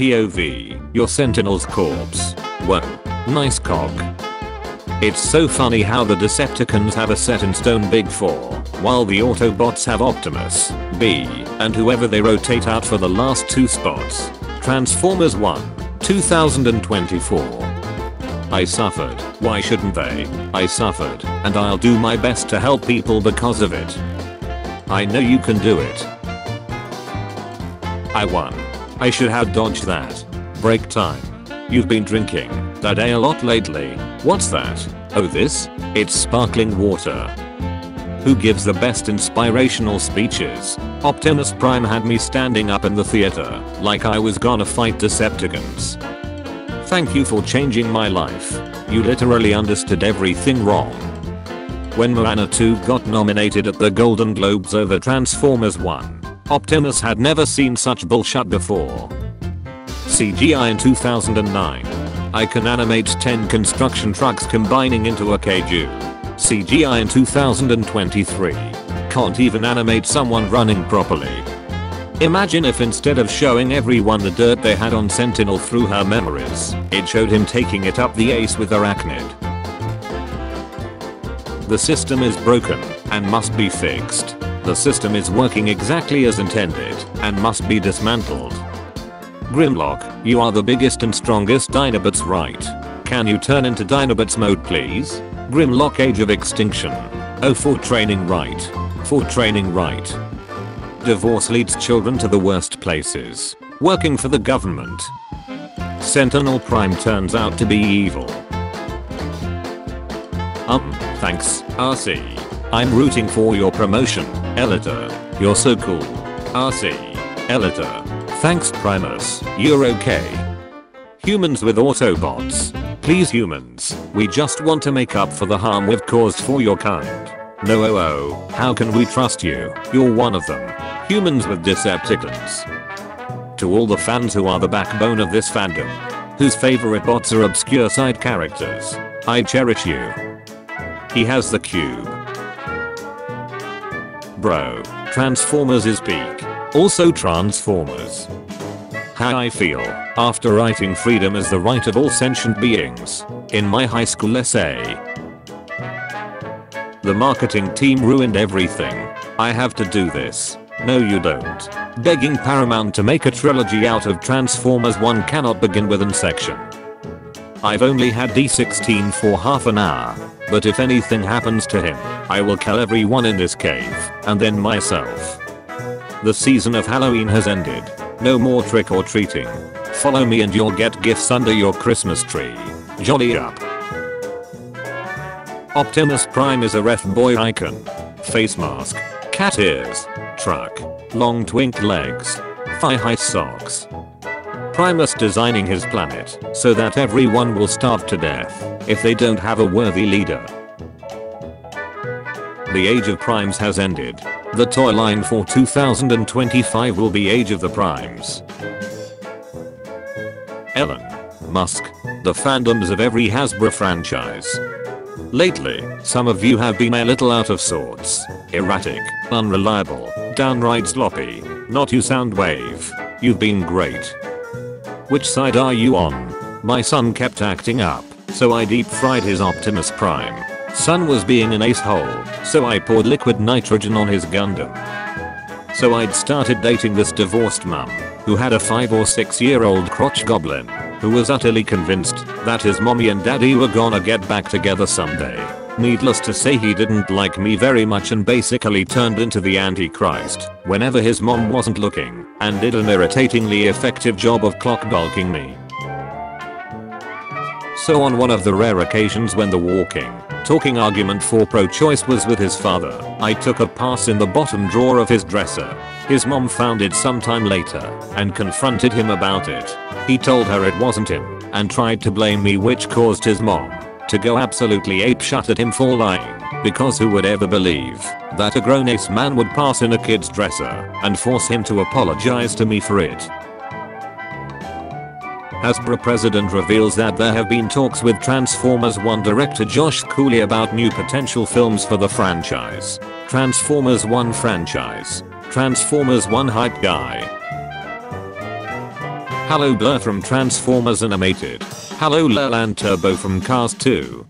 POV, your Sentinel's corpse. Whoa, nice cock. It's so funny how the Decepticons have a set in stone Big Four, while the Autobots have Optimus, B, and whoever they rotate out for the last 2 spots. Transformers 1, 2024. I suffered, why shouldn't they? I suffered, and I'll do my best to help people because of it. I know you can do it. I won. I should have dodged that. Break time. You've been drinking that a lot lately. What's that? Oh, this? It's sparkling water. Who gives the best inspirational speeches? Optimus Prime had me standing up in the theater like I was gonna fight Decepticons. Thank you for changing my life. You literally understood everything wrong. When Moana 2 got nominated at the Golden Globes over Transformers 1, Optimus had never seen such bullshit before. CGI in 2009. I can animate 10 construction trucks combining into a kaiju. CGI in 2023. Can't even animate someone running properly. Imagine if instead of showing everyone the dirt they had on Sentinel through her memories, it showed him taking it up the ace with Arachnid. The system is broken and must be fixed. The system is working exactly as intended and must be dismantled. Grimlock, you are the biggest and strongest Dinobots, right? Can you turn into Dinobots mode please? Grimlock Age of Extinction. Oh, for training right. For training right. Divorce leads children to the worst places. Working for the government. Sentinel Prime turns out to be evil. Thanks, RC. I'm rooting for your promotion, Elita. You're so cool. RC. Elita. Thanks Primus, you're okay. Humans with Autobots. Please humans, we just want to make up for the harm we've caused for your kind. No, how can we trust you? You're one of them. Humans with Decepticons. To all the fans who are the backbone of this fandom, whose favorite bots are obscure side characters, I cherish you. He has the cube. Bro, Transformers is peak. Also Transformers. How I feel after writing freedom is the right of all sentient beings in my high school essay. The marketing team ruined everything. I have to do this. No you don't. Begging Paramount to make a trilogy out of Transformers 1 cannot begin with an section. I've only had D16 for half an hour, but if anything happens to him, I will kill everyone in this cave, and then myself. The season of Halloween has ended. No more trick or treating. Follow me and you'll get gifts under your Christmas tree. Jolly up. Optimus Prime is a ref boy icon. Face mask. Cat ears. Truck. Long twink legs. Thigh-high socks. Primus designing his planet so that everyone will starve to death if they don't have a worthy leader. The Age of Primes has ended. The toy line for 2025 will be Age of the Primes. Elon Musk. The fandoms of every Hasbro franchise. Lately, some of you have been a little out of sorts. Erratic, unreliable, downright sloppy. Not you Soundwave. You've been great. Which side are you on? My son kept acting up, so I deep fried his Optimus Prime. Son was being an ace-hole, so I poured liquid nitrogen on his Gundam. So I'd started dating this divorced mum, who had a 5 or 6 year old crotch goblin, who was utterly convinced that his mommy and daddy were gonna get back together someday. Needless to say he didn't like me very much and basically turned into the Antichrist whenever his mom wasn't looking, and did an irritatingly effective job of clock bulking me. So on one of the rare occasions when the talking argument for pro-choice was with his father, I took a pass in the bottom drawer of his dresser. His mom found it sometime later and confronted him about it. He told her it wasn't him and tried to blame me, which caused his mom to go absolutely apeshit at him for lying, because who would ever believe that a grown-ass man would pass in a kid's dresser and force him to apologize to me for it. Hasbro president reveals that there have been talks with Transformers 1 director Josh Cooley about new potential films for the franchise. Transformers 1 franchise. Transformers 1 hype guy. Hello Blur from Transformers Animated. Hello Leland Turbo from Cars 2.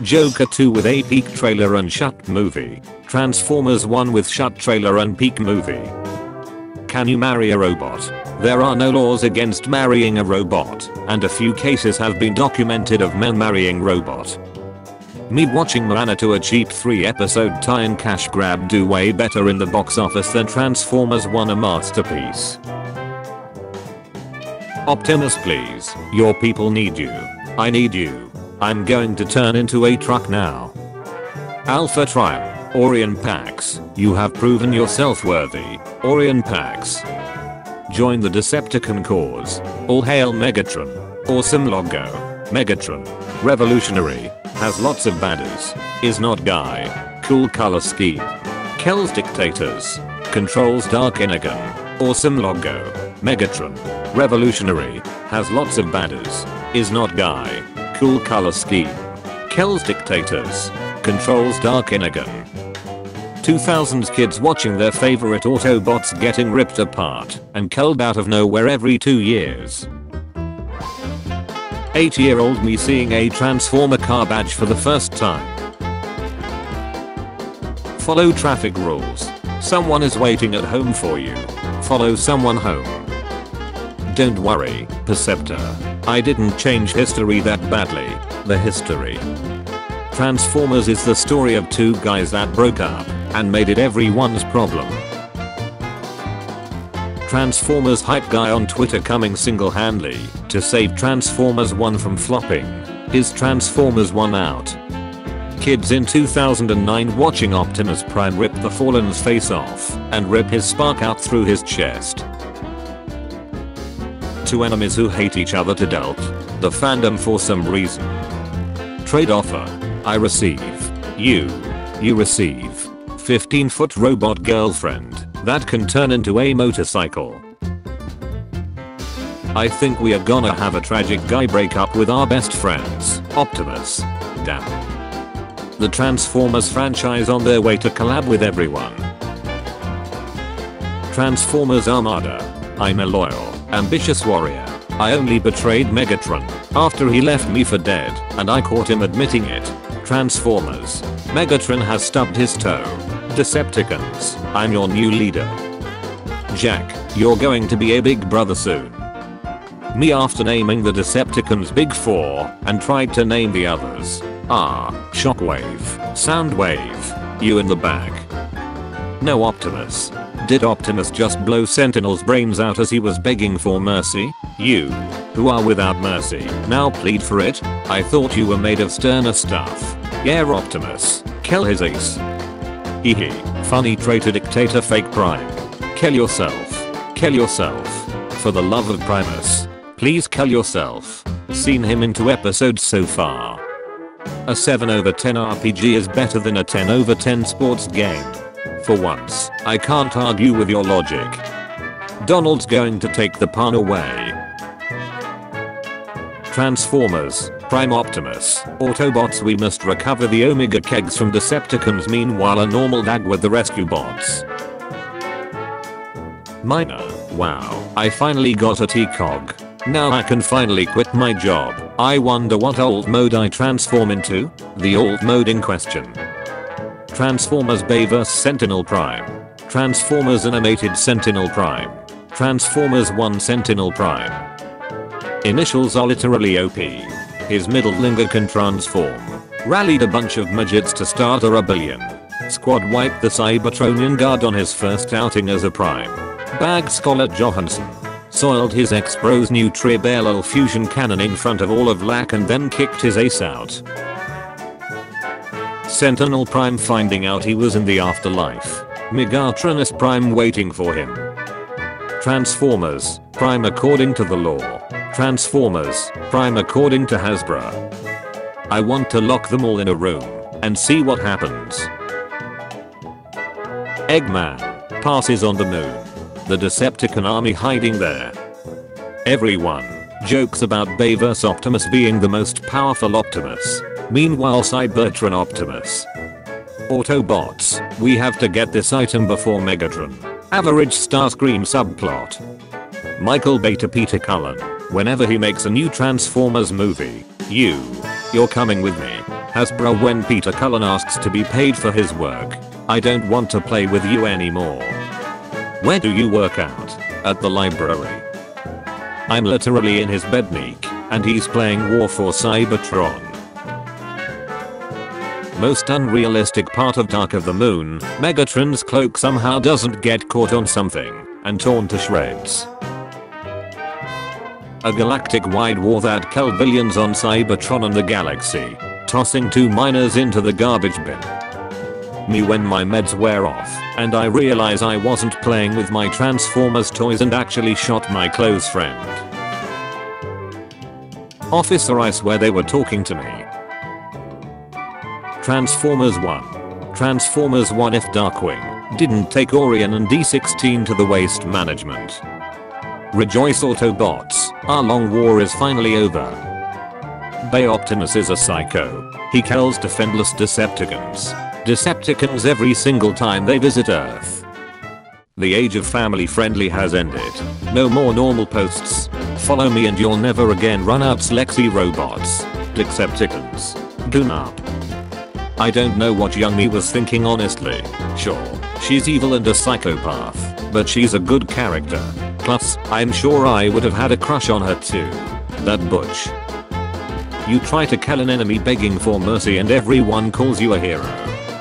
Joker 2 with a peak trailer and shut movie. Transformers 1 with shut trailer and peak movie. Can you marry a robot? There are no laws against marrying a robot, and a few cases have been documented of men marrying robot. Me watching Moana to a cheap 3-episode tie-in cash grab do way better in the box office than Transformers 1 a masterpiece. Optimus please, your people need you. I need you. I'm going to turn into a truck now. Alpha Triumph, Orion Pax, you have proven yourself worthy, Orion Pax. Join the Decepticon cause. All hail Megatron. Awesome logo. Megatron. Revolutionary. Has lots of baddies. Is not guy. Cool color scheme. Kills dictators. Controls Dark Energon. Awesome logo. Megatron. Revolutionary. Has lots of baddies. Is not guy. Cool color scheme. Kills dictators. Controls Dark Energon. 2000s kids watching their favorite Autobots getting ripped apart and killed out of nowhere every 2 years. 8-year-old me seeing a Transformer car badge for the first time. Follow traffic rules. Someone is waiting at home for you. Follow someone home. Don't worry, Perceptor. I didn't change history that badly. The history. Transformers is the story of two guys that broke up and made it everyone's problem. Transformers hype guy on Twitter coming single-handedly to save Transformers 1 from flopping. Is Transformers 1 out? Kids in 2009 watching Optimus Prime rip the Fallen's face off and rip his spark out through his chest. Two enemies who hate each other to dealt the fandom for some reason. Trade offer. I receive. You receive. 15-foot robot girlfriend that can turn into a motorcycle. I think we are gonna have a tragic guy break up with our best friends, Optimus. Damn. The Transformers franchise on their way to collab with everyone. Transformers Armada. I'm a loyal, ambitious warrior. I only betrayed Megatron after he left me for dead, and I caught him admitting it. Transformers. Megatron has stubbed his toe. Decepticons, I'm your new leader. Jack, you're going to be a big brother soon. Me after naming the Decepticons Big 4 and tried to name the others. Shockwave, Soundwave, you in the back. No Optimus. Did Optimus just blow Sentinel's brains out as he was begging for mercy? You, who are without mercy, now plead for it? I thought you were made of sterner stuff. Yeah Optimus, kill his ace. Hehe, funny traitor dictator fake Prime. Kill yourself. Kill yourself. For the love of Primus. Please kill yourself. Seen him in 2 episodes so far. A 7/10 RPG is better than a 10/10 sports game. For once, I can't argue with your logic. Donald's going to take the pawn away. Transformers, Prime Optimus, Autobots, we must recover the Omega kegs from Decepticons, meanwhile a normal dag with the rescue bots. Minor, wow, I finally got a T-Cog. Now I can finally quit my job. I wonder what old mode I transform into? The old mode in question. Transformers Bay vs Sentinel Prime. Transformers Animated Sentinel Prime. Transformers 1 Sentinel Prime. Initials are literally OP. His middle finger can transform. Rallied a bunch of midgets to start a rebellion. Squad wiped the Cybertronian guard on his first outing as a Prime. Bagged Scarlett Johansson. Soiled his ex-bro's new Tribelal fusion cannon in front of all of LAC and then kicked his ace out. Sentinel Prime finding out he was in the afterlife. Megatronus Prime waiting for him. Transformers, Prime according to the law. Transformers, Prime according to Hasbro. I want to lock them all in a room and see what happens. Eggman passes on the moon. The Decepticon army hiding there. Everyone jokes about Bay vs Optimus being the most powerful Optimus. Meanwhile Cybertron Optimus. Autobots, we have to get this item before Megatron. Average Starscream subplot. Michael Bay to Peter Cullen. Whenever he makes a new Transformers movie, you're coming with me. Hasbro when Peter Cullen asks to be paid for his work. I don't want to play with you anymore. Where do you work out? At the library. I'm literally in his bed Meek, and he's playing War for Cybertron. Most unrealistic part of Dark of the Moon, Megatron's cloak somehow doesn't get caught on something and torn to shreds. A galactic-wide war that killed billions on Cybertron and the galaxy, tossing 2 miners into the garbage bin. Me when my meds wear off and I realize I wasn't playing with my Transformers toys and actually shot my close friend. Officer, I swear they were talking to me. Transformers 1. Transformers 1 if Darkwing didn't take Orion and D16 to the waste management. Rejoice Autobots, our long war is finally over. Bay Optimus is a psycho. He kills defenseless Decepticons every single time they visit Earth. The age of family friendly has ended. No more normal posts. Follow me and you'll never again run out Slexy robots. Decepticons. Goon up. I don't know what young me was thinking honestly. Sure, she's evil and a psychopath, but she's a good character. Plus, I'm sure I would have had a crush on her too. That butch. You try to kill an enemy begging for mercy and everyone calls you a hero.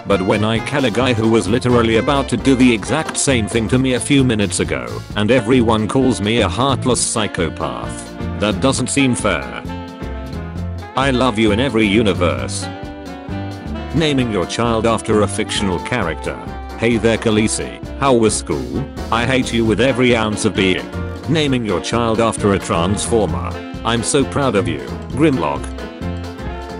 But when I kill a guy who was literally about to do the exact same thing to me a few minutes ago, and everyone calls me a heartless psychopath, that doesn't seem fair. I love you in every universe. Naming your child after a fictional character. Hey there Khaleesi, how was school? I hate you with every ounce of being. Naming your child after a Transformer. I'm so proud of you, Grimlock.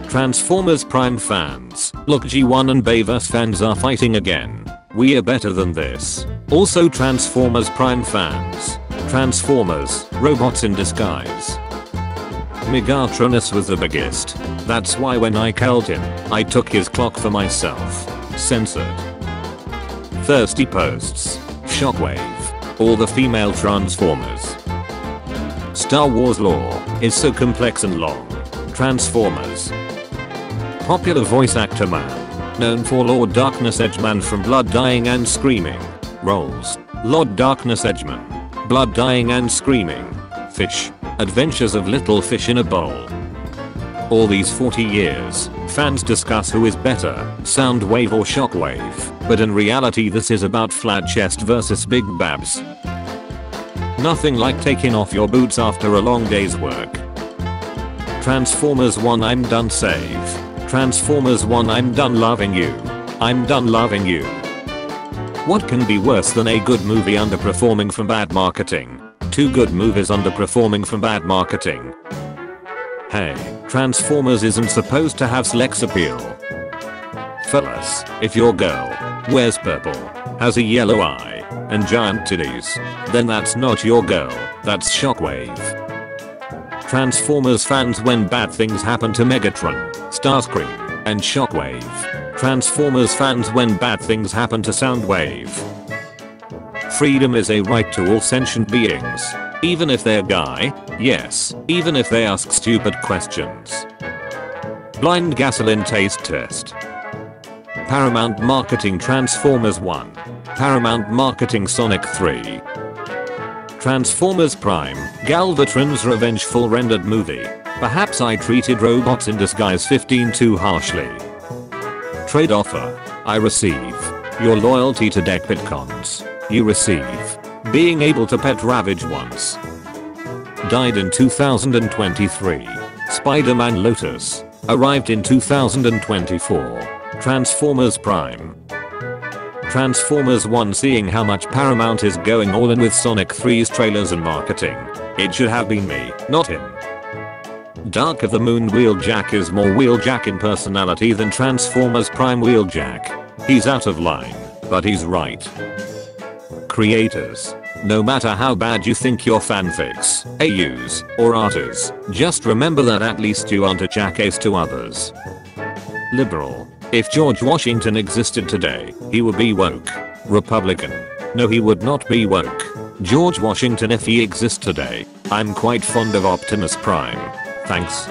Transformers Prime fans, look G1 and Bayverse fans are fighting again. We are better than this. Also Transformers Prime fans. Transformers, robots in disguise. Megatronus was the biggest. That's why when I killed him, I took his clock for myself. Censored. Thirsty posts. Shockwave. All the female Transformers. Star Wars lore is so complex and long. Transformers. Popular voice actor man. Known for Lord Darkness Edgeman from Blood Dying and Screaming. Roles. Lord Darkness Edgeman. Blood Dying and Screaming. Fish. Adventures of Little Fish in a Bowl. All these 40 years, fans discuss who is better, Soundwave or Shockwave, but in reality this is about flat chest versus big babs. Nothing like taking off your boots after a long day's work. Transformers 1 I'm done save. Transformers 1 I'm done loving you. I'm done loving you. What can be worse than a good movie underperforming from bad marketing? 2 good movies underperforming from bad marketing. Hey, Transformers isn't supposed to have sex appeal. Fellas, if your girl wears purple, has a yellow eye, and giant titties, then that's not your girl, that's Shockwave. Transformers fans when bad things happen to Megatron, Starscream, and Shockwave. Transformers fans when bad things happen to Soundwave. Freedom is a right to all sentient beings. Even if they're guy, yes, even if they ask stupid questions. Blind gasoline taste test. Paramount marketing Transformers 1. Paramount marketing Sonic 3. Transformers Prime, Galvatron's revengeful rendered movie. Perhaps I treated robots in disguise 15 too harshly. Trade offer. I receive your loyalty to deck Bitcons. You receive being able to pet Ravage once. Died in 2023. Spider-Man Lotus. Arrived in 2024. Transformers Prime. Transformers 1 seeing how much Paramount is going all in with Sonic 3's trailers and marketing. It should have been me, not him. Dark of the Moon Wheeljack is more Wheeljack in personality than Transformers Prime Wheeljack. He's out of line, but he's right. Creators. No matter how bad you think your fanfics, AUs, or artists, just remember that at least you aren't a jackass to others. Liberal. If George Washington existed today, he would be woke. Republican. No, he would not be woke. George Washington if he exists today. I'm quite fond of Optimus Prime. Thanks.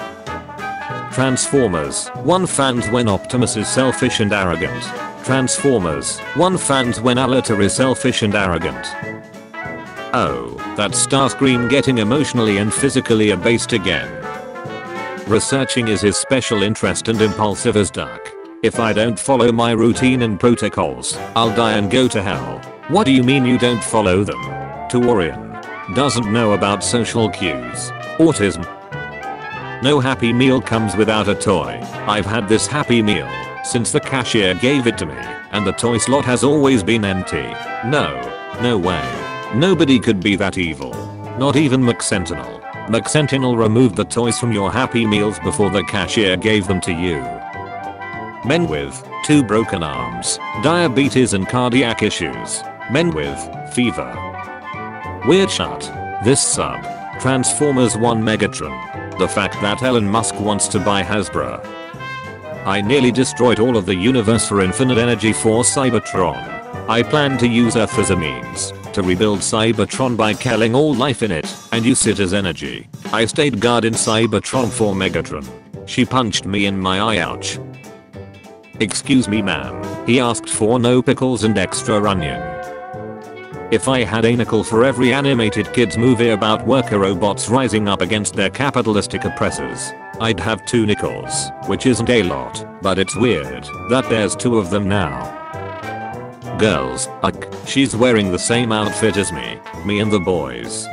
Transformers 1 fans when Optimus is selfish and arrogant. Transformers 1 fans when Alita is selfish and arrogant. Oh, that's Starscream getting emotionally and physically abased again. Researching is his special interest and impulsive as Duck. If I don't follow my routine and protocols, I'll die and go to hell. What do you mean you don't follow them? Taurian. Doesn't know about social cues. Autism. No Happy Meal comes without a toy. I've had this Happy Meal since the cashier gave it to me, and the toy slot has always been empty. No way. Nobody could be that evil. Not even McSentinel. McSentinel removed the toys from your Happy Meals before the cashier gave them to you. Men with 2 broken arms, diabetes and cardiac issues. Men with fever. Weird shut. This sub. Transformers 1 Megatron. The fact that Elon Musk wants to buy Hasbro. I nearly destroyed all of the universe for infinite energy for Cybertron. I plan to use Earth as a means to rebuild Cybertron by killing all life in it and use it as energy. I stayed guard in Cybertron for Megatron. She punched me in my eye, ouch. Excuse me ma'am, he asked for no pickles and extra onion. If I had a nickel for every animated kids movie about worker robots rising up against their capitalistic oppressors, I'd have 2 nickels, which isn't a lot, but it's weird that there's 2 of them now. Girls, she's wearing the same outfit as me and the boys.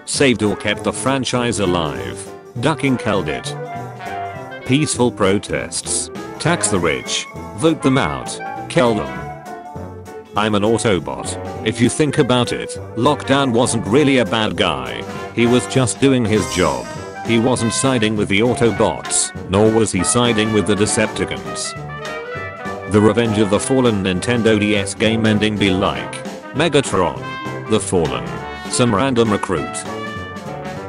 Saved or kept the franchise alive. Ducking killed it. Peaceful protests. Tax the rich. Vote them out. Kill them. I'm an Autobot. If you think about it, Lockdown wasn't really a bad guy. He was just doing his job. He wasn't siding with the Autobots, nor was he siding with the Decepticons. The Revenge of the Fallen Nintendo DS game ending be like Megatron, The Fallen, some random recruit.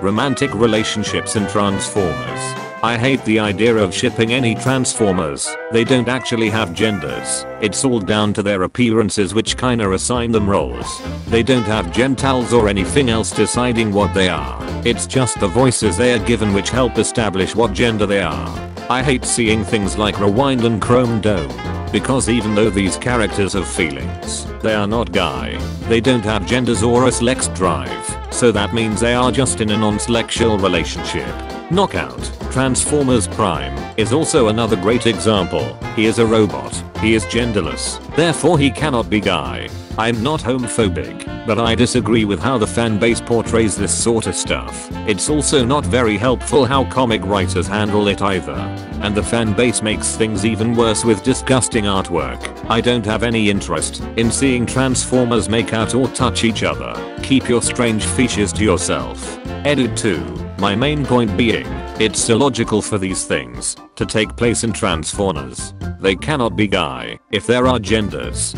Romantic relationships in Transformers. I hate the idea of shipping any Transformers. They don't actually have genders. It's all down to their appearances, which kinda assign them roles. They don't have genitals or anything else deciding what they are. It's just the voices they are given which help establish what gender they are. I hate seeing things like Rewind and Chrome Dome, because even though these characters have feelings, they are not guy. They don't have genders or a sex drive, so that means they are just in a non-sexual relationship. Knockout, Transformers Prime, is also another great example. He is a robot. He is genderless. Therefore he cannot be guy. I'm not homophobic, but I disagree with how the fanbase portrays this sort of stuff. It's also not very helpful how comic writers handle it either. And the fanbase makes things even worse with disgusting artwork. I don't have any interest in seeing Transformers make out or touch each other. Keep your strange features to yourself. Edit 2. My main point being, it's illogical for these things to take place in Transformers. They cannot be guy if there are genders.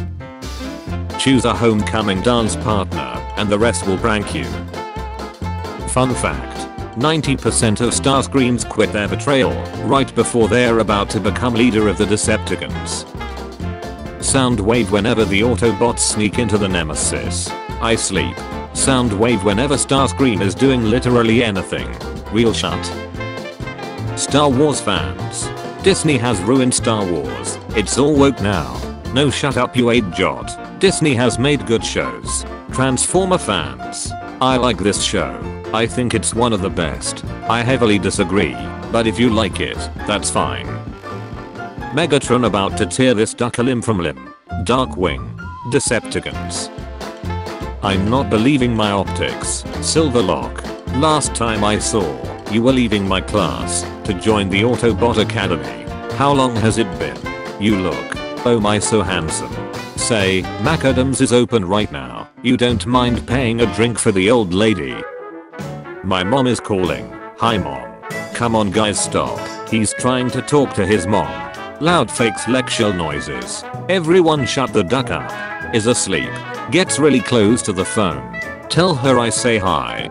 Choose a homecoming dance partner and the rest will prank you. Fun fact. 90% of Starscreams quit their betrayal right before they're about to become leader of the Decepticons. Sound wave whenever the Autobots sneak into the Nemesis. I sleep. Sound wave whenever Starscream is doing literally anything. Real shut. Star Wars fans. Disney has ruined Star Wars. It's all woke now. No, shut up, you ain't jot. Disney has made good shows. Transformer fans. I like this show. I think it's one of the best. I heavily disagree, but if you like it, that's fine. Megatron about to tear this duck a limb from limb. Darkwing. Decepticons. I'm not believing my optics. Silverlock. Last time I saw, you were leaving my class to join the Autobot Academy. How long has it been? You look, oh my, so handsome. Say, McAdams is open right now. You don't mind paying a drink for the old lady? My mom is calling. Hi mom. Come on guys, stop. He's trying to talk to his mom. Loud fake sexual noises. Everyone shut the duck up. Is asleep. Gets really close to the phone. Tell her I say hi.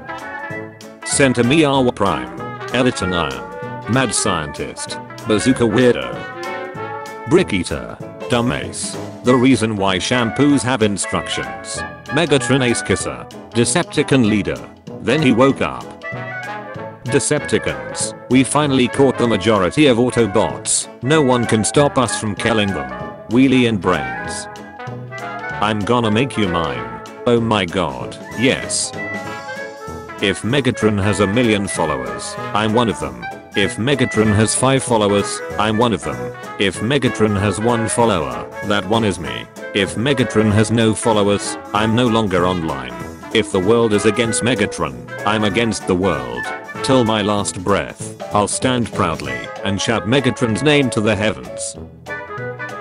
Center Miawa Prime. Editor Iron. Mad Scientist. Bazooka Weirdo. Brick Eater. Dumbass. The reason why shampoos have instructions. Megatron Ace Kisser. Decepticon leader. Then he woke up. Decepticons, we finally caught the majority of Autobots. No one can stop us from killing them. Wheelie and brains. I'm gonna make you mine. Oh my god, yes. If Megatron has 1,000,000 followers, I'm one of them. If Megatron has 5 followers, I'm one of them. If Megatron has 1 follower, that one is me. If Megatron has no followers, I'm no longer online. If the world is against Megatron, I'm against the world. Till my last breath, I'll stand proudly and shout Megatron's name to the heavens.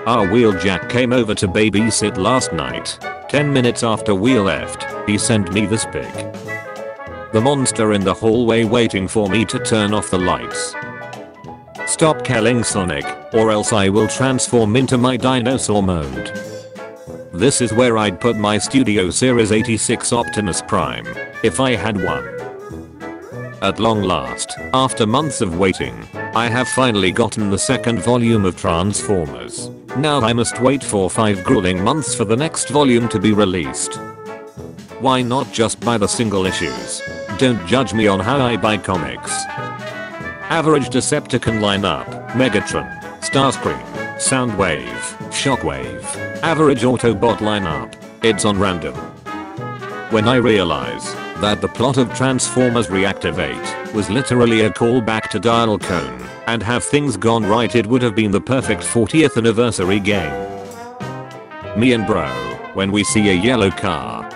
Our Wheeljack came over to babysit last night. 10 minutes after we left, he sent me this pic. The monster in the hallway waiting for me to turn off the lights. Stop killing Sonic, or else I will transform into my dinosaur mode. This is where I'd put my Studio Series 86 Optimus Prime, if I had one. At long last, after months of waiting, I have finally gotten the second volume of Transformers. Now I must wait for 5 grueling months for the next volume to be released. Why not just buy the single issues? Don't judge me on how I buy comics. Average Decepticon lineup: Megatron, Starscream, Soundwave, Shockwave. Average Autobot lineup: it's on random. When I realize that the plot of Transformers Reactivate was literally a callback to Dial Cone, and have things gone right, it would have been the perfect 40th anniversary game. Me and bro, when we see a yellow car,